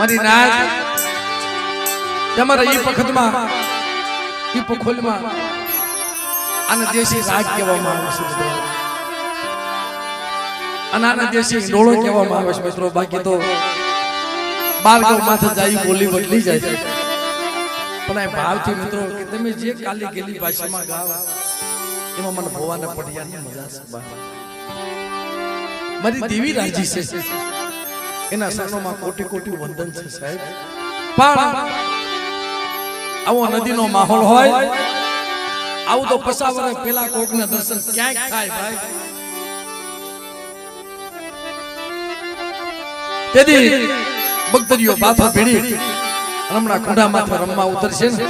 મારી નાચ તમારા ઈ વખતમાં ઈ પખોલમાં આને દેશી રાગ કહેવામાં આવે છે મિત્રો, અને આને દેશી ડોળો કહેવામાં આવે છે મિત્રો. બાકી તો બારગો માથે જાય બોલી બદલી જાય છે, પણ આ ભાવથી મિત્રો કે તમે જે કાલી ગેલી ભાષામાં ગાવ એમાં મને ભોવાના પડિયાની મજા છે. મારી દેવી રાજી છે, એના શરણોમાં કોટી કોટી વંદન છે સાહેબ. પણ આવો નદીનો માહોલ હોય, આવું તો પસાવરે પેલા કોકના દર્શન ક્યાંક થાય ભાઈ. તેથી ભક્તરીઓ બાથો ભીડી હમણાં કુંડા માથે રમવા ઉતરશે ને.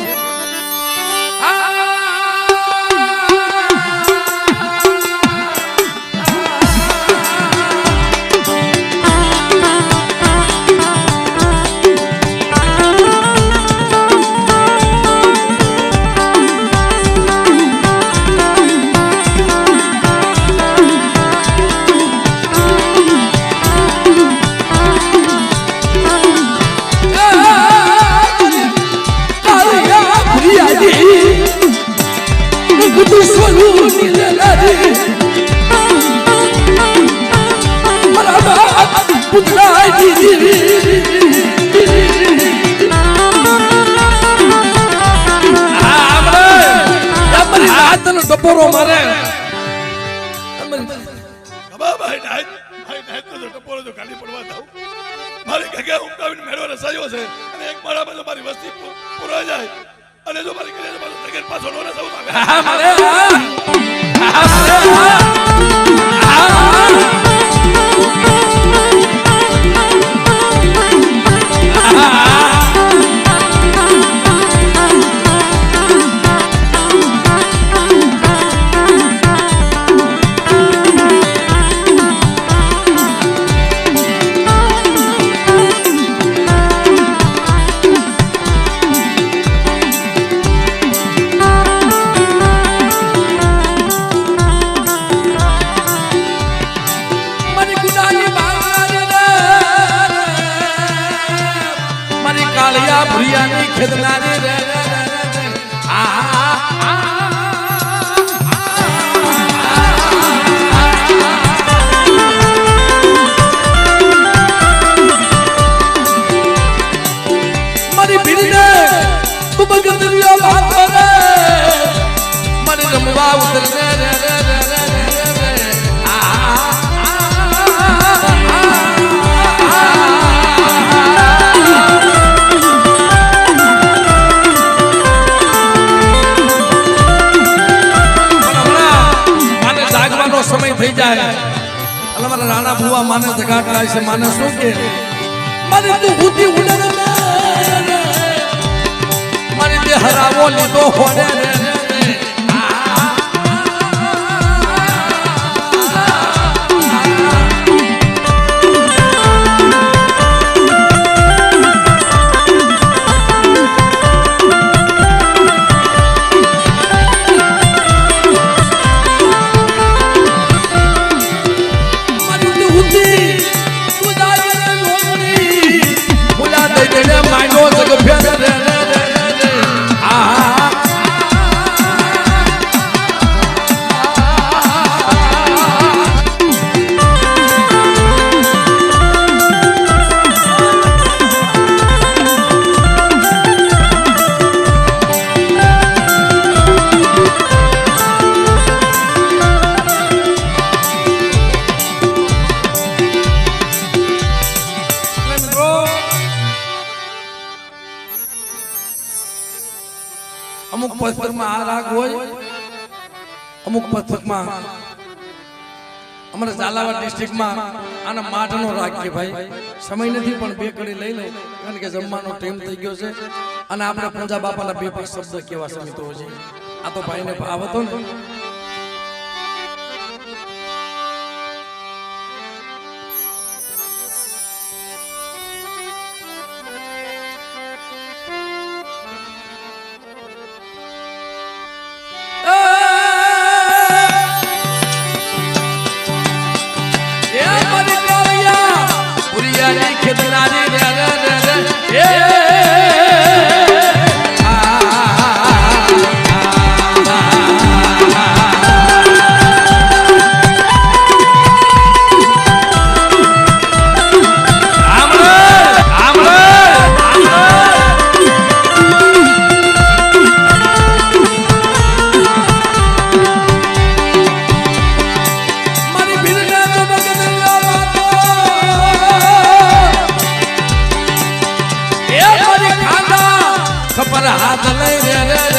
ટપોરો મારે ટપોરો તો ખાલી પડવા દઉં. મારી કાકે ઉમટાવીને મેળો રસાયો છે અને એક માળામાં જો મારી વસ્તી પૂરા જાય અને જો મારી કલે મારો તગેર પાછો નો રસાવ ભુરિયાની ખેદનારી રે મારી ભીડને તું બગદરિયો બાતો રે મને રમવા ઉતરને રે રે રે સમય થઈ જાય એટલે મારા રાણા ભુવા માને જગાટ લાય છે. માને શું કે મારી તું બુદ્ધિ ઉડે મારી તે હરાવો લીધો હોડે રે અમુક પથકમાં આ રાગ હોય, અમુક પથકમાં અમારા ઝાલાવાડ ડિસ્ટ્રિક્ટમાં આના માઠનો રાગ કે ભાઈ સમય નથી પણ બે કડી લઈ લે કારણ કે જમવાનો ટાઈમ થઈ ગયો છે અને આપણે પૂંજા બાપાના બે પાંચ શબ્દ કેવા સમિતો છે. આ તો ભાઈને ભાવ હતો ને. ખેતનારી હાથ લઈ રે